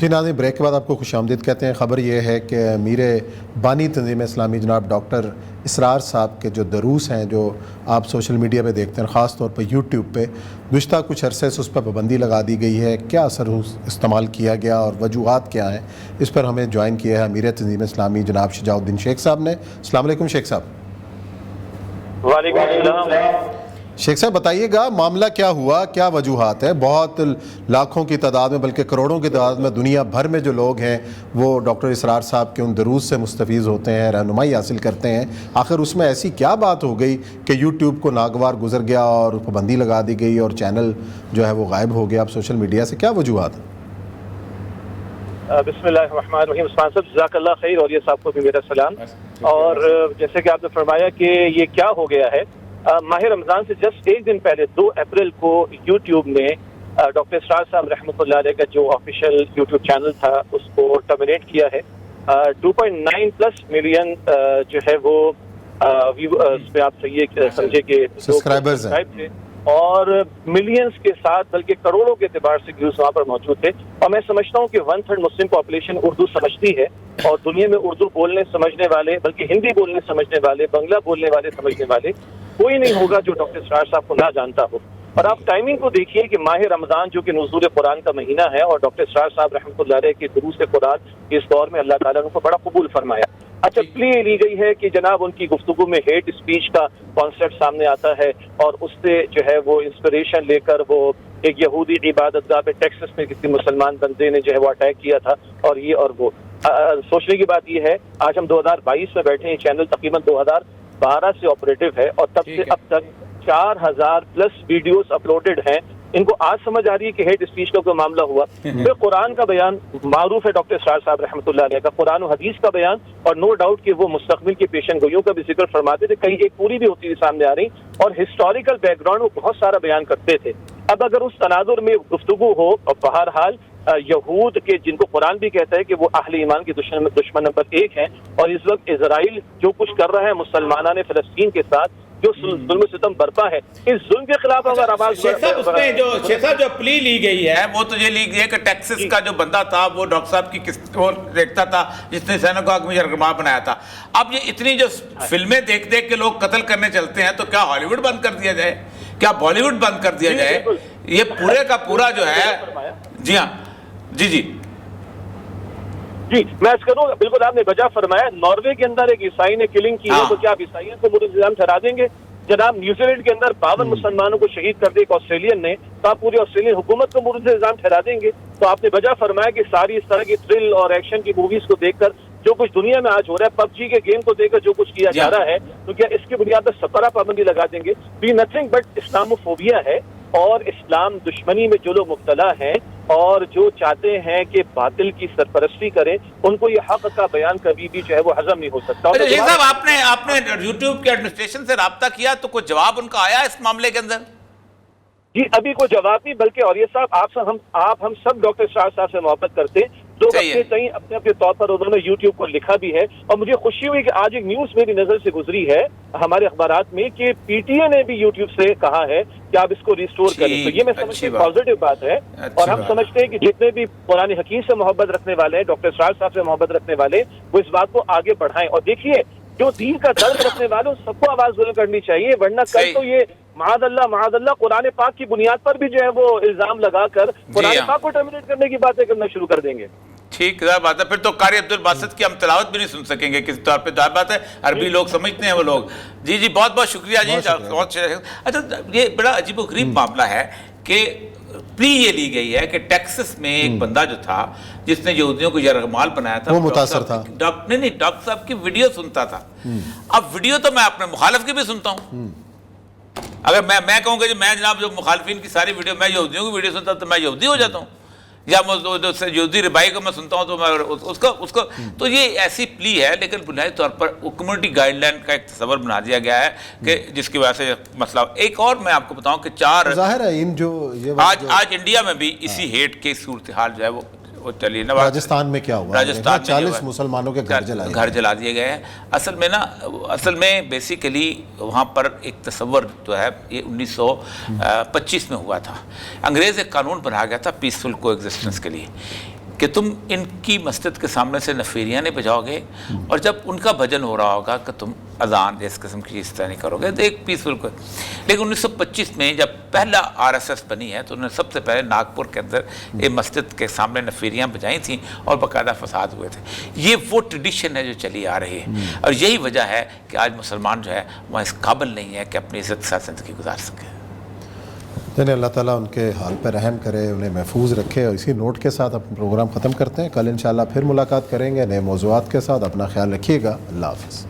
جی ناظرین، بریک کے بعد آپ کو خوش آمدید کہتے ہیں۔ خبر یہ ہے کہ امیر بانی تنظیم اسلامی جناب ڈاکٹر اسرار صاحب کے جو دروس ہیں جو آپ سوشل میڈیا پہ دیکھتے ہیں، خاص طور پہ یوٹیوب پہ، گزشتہ کچھ عرصے سے اس پر پابندی لگا دی گئی ہے۔ کیا اثر استعمال کیا گیا اور وجوہات کیا ہیں، اس پر ہمیں جوائن کیا ہے امیر تنظیم اسلامی جناب شجاع الدین شیخ صاحب نے۔ السلام علیکم شیخ صاحب۔ وعلیکم السلام۔ شیخ صاحب بتائیے گا معاملہ کیا ہوا، کیا وجوہات ہے؟ بہت لاکھوں کی تعداد میں بلکہ کروڑوں کی تعداد میں دنیا بھر میں جو لوگ ہیں وہ ڈاکٹر اسرار صاحب کے ان دروس سے مستفیض ہوتے ہیں، رہنمائی حاصل کرتے ہیں۔ آخر اس میں ایسی کیا بات ہو گئی کہ یوٹیوب کو ناگوار گزر گیا اور پابندی لگا دی گئی اور چینل جو ہے وہ غائب ہو گیا اب سوشل میڈیا سے؟ کیا وجوہات ہیں؟ بسم اللہ الرحمن الرحیم۔ عثمان صاحب جزاک اللہ خیر، اور یہ صاحب کو بھی میرا سلام۔ اور جیسے کہ آپ نے فرمایا کہ یہ کیا ہو گیا ہے، ماہ رمضان سے جسٹ ایک دن پہلے 2 اپریل کو یوٹیوب نے ڈاکٹر اسرار صاحب رحمۃ اللہ علیہ کا جو آفیشیل یوٹیوب چینل تھا اس کو ٹرمینیٹ کیا ہے۔ 2.9+ ملین جو ہے وہ اس پہ آپ سمجھے کہ سبسکرائبرز تھے، اور ملینز کے ساتھ بلکہ کروڑوں کے اعتبار سے ویوز وہاں پر موجود تھے۔ اور میں سمجھتا ہوں کہ 1/3 مسلم پاپولیشن اردو سمجھتی ہے، اور دنیا میں اردو بولنے سمجھنے والے، بلکہ ہندی بولنے سمجھنے والے، بنگلہ بولنے والے سمجھنے والے کوئی نہیں ہوگا جو ڈاکٹر اسرار صاحب کو نہ جانتا ہو۔ اور آپ ٹائمنگ کو دیکھیے کہ ماہ رمضان جو کہ نزول قرآن کا مہینہ ہے، اور ڈاکٹر اسرار صاحب رحمۃ اللہ علیہ کے دروس قرآن اس دور میں اللہ تعالیٰ نے ان کو بڑا قبول فرمایا۔ اچھا، پلی لی گئی ہے کہ جناب ان کی گفتگو میں ہیٹ اسپیچ کا کانسیپٹ سامنے آتا ہے، اور اس سے جو ہے وہ انسپریشن لے کر وہ ایک یہودی عبادت گاہ پہ ٹیکسس میں کسی مسلمان بندے نے جو ہے وہ اٹیک کیا تھا، اور یہ اور وہ۔ سوچنے کی بات یہ ہے، آج ہم 2022 میں بیٹھے ہیں، چینل تقریباً 2012 سے آپریٹو ہے، اور تب سے اب تک 4000+ ویڈیوز اپلوڈڈ ہیں۔ ان کو آج سمجھ آ رہی ہے کہ ہیٹ اسپیچ کا کوئی معاملہ ہوا۔ پھر قرآن کا بیان معروف ہے ڈاکٹر اسرار صاحب رحمۃ اللہ علیہ کا، قرآن و حدیث کا بیان، اور نو ڈاؤٹ کہ وہ مستقبل کی پیشن گوئیوں کا بھی ذکر فرماتے تھے، کہیں ایک پوری بھی ہوتی تھی سامنے آ رہی، اور ہسٹوریکل بیک گراؤنڈ وہ بہت سارا بیان کرتے تھے۔ اب اگر اس تناظر میں گفتگو ہو، اور بہرحال یہود کے جن کو قرآن بھی کہتا ہے کہ وہ اہل ایمان کے دشمن نمبر 1 ہیں، اور اس وقت اسرائیل جو کچھ کر رہا ہے مسلمانان فلسطین کے ساتھ، جو ظلم و ستم برپا ہے، اس ظلم کے خلاف اگر آواز شیخ صاحب جو پلی لی گئی ہے وہ تو یہ لی گئی ہے کہ ٹیکسس کا جو بندہ تھا وہ ڈاکٹر صاحب کی قسط وہ دیکھتا تھا جس نے سینگاگ میں یرغمال بنایا تھا۔ اب یہ اتنی جو فلمیں دیکھ دیکھ کے لوگ قتل کرنے چلتے ہیں، تو کیا ہالی ووڈ بند کر دیا جائے، کیا بالی ووڈ بند کر دیا جائے؟ یہ پورے کا پورا جو ہے، جی ہاں جی میں اس کروں، بالکل آپ نے بجا فرمایا۔ ناروے کے اندر ایک عیسائی نے کلنگ کی ہے، تو کیا آپ عیسائیوں کو مورد الزام ٹھہرا دیں گے؟ جناب نیوزی لینڈ کے اندر 52 مسلمانوں کو شہید کر دیا ایک آسٹریلین نے، تو آپ پوری آسٹریلین حکومت کو مورد الزام ٹھہرا دیں گے؟ تو آپ نے بجا فرمایا کہ ساری اس طرح کی تھرل اور ایکشن کی موویز کو دیکھ کر جو کچھ دنیا میں آج ہو رہا ہے، PUBG کے گیم کو دیکھ کر جو کچھ کیا جا رہا ہے، تو کیا اس کی بنیاد پر 17 پابندی لگا دیں گے؟ بھی نتھنگ بٹ اسلاموفوبیا ہے، اور اسلام دشمنی میں جو لوگ مبتلا ہیں اور جو چاہتے ہیں کہ باطل کی سرپرستی کریں، ان کو یہ حق کا بیان کبھی بھی جو ہے وہ ہضم نہیں ہو سکتا۔ شیخ صاحب آپ نے یوٹیوب کے ایڈمنسٹریشن سے رابطہ کیا تو کوئی جواب ان کا آیا اس معاملے کے اندر؟ جی ابھی کوئی جواب نہیں، بلکہ اور یہ صاحب ہم سب ڈاکٹر اسرار صاحب سے محبت کرتے ہیں، لوگ اپنے اپنے طور پر انہوں نے یوٹیوب کو لکھا بھی ہے۔ اور مجھے خوشی ہوئی کہ آج ایک نیوز میری نظر سے گزری ہے ہمارے اخبارات میں کہ PTA نے بھی یوٹیوب سے کہا ہے کہ آپ اس کو ریسٹور کریں، تو یہ میں سمجھتی ہوں پازیٹیو بات ہے۔ اور ہم سمجھتے ہیں کہ جتنے بھی قرآن حکیم سے محبت رکھنے والے ہیں، ڈاکٹر اسرار صاحب سے محبت رکھنے والے، وہ اس بات کو آگے بڑھائیں۔ اور دیکھیے جو دین کا درد رکھنے والے ان سب کو آواز بلند کرنی چاہیے، ورنہ کل تو یہ معاذ اللہ قرآن پاک کی بنیاد پر بھی جو ہے وہ الزام لگا کر قرآن پاک کو ٹرمینیٹ کرنے کی باتیں کرنا شروع کر دیں گے۔ ٹھیک ہے بات ہے، پھر تو قاری عبدالباسط کی ہم تلاوت بھی نہیں سن سکیں گے کسی طور پہ، ظاہر بات ہے عربی لوگ سمجھتے ہیں وہ لوگ۔ جی بہت بہت شکریہ جی۔ اچھا یہ بڑا عجیب و غریب معاملہ ہے کہ پلی یہ لی گئی ہے کہ ٹیکسس میں ایک بندہ جو تھا جس نے یہودیوں کو یرغمال بنایا تھا، وہ متاثر تھا، نہیں ڈاکٹر صاحب کی ویڈیو سنتا تھا۔ اب ویڈیو تو میں اپنے مخالف کی بھی سنتا ہوں، اگر میں کہوں گا جی میں جناب جو مخالفین کی ساری ویڈیو، میں یہودیوں کی ویڈیو سنتا تو میں یہودی ہو جاتا ہوں، یا یہودی ربائی کو میں سنتا ہوں تو میں اس کو تو یہ ایسی پلی ہے، لیکن بنیادی طور پر کمیونٹی گائیڈ لائن کا ایک تصور بنا دیا گیا ہے کہ جس کی وجہ سے مسئلہ۔ ایک اور میں آپ کو بتاؤں کہ ظاہر ہے آج انڈیا میں بھی اسی ہیٹ کی صورتحال جو ہے وہ چلی نا۔ راجستھان میں کیا ہوا؟ راجستھان 40 مسلمانوں کے گھر جلا دیے گئے ہیں۔ اصل میں بیسیکلی وہاں پر ایک تصور جو ہے یہ 1925 میں ہوا تھا، انگریز ایک قانون بنا گیا تھا پیسفل کو ایگزسٹنس کے لیے۔ کہ تم ان کی مسجد کے سامنے سے نفیریاں نہیں بجاؤ گے اور جب ان کا بھجن ہو رہا ہوگا کہ تم اذان اس قسم کی اس طرح نہیں کرو گے. ایک پیسفل کو. لیکن 1925 میں جب پہلا RSS بنی ہے تو انہوں نے سب سے پہلے ناگپور کے اندر ایک مسجد کے سامنے نفیریاں بجائی تھیں اور باقاعدہ فساد ہوئے تھے. یہ وہ ٹریڈیشن ہے جو چلی آ رہی ہے اور یہی وجہ ہے کہ آج مسلمان جو ہے وہ اس قابل نہیں ہے کہ اپنی عزت کے ساتھ زندگی گزار سکے. یعنی اللہ تعالیٰ ان کے حال پہ رحم کرے, انہیں محفوظ رکھے. اور اسی نوٹ کے ساتھ اپنا پروگرام ختم کرتے ہیں. کل انشاءاللہ پھر ملاقات کریں گے نئے موضوعات کے ساتھ. اپنا خیال رکھیے گا. اللہ حافظ.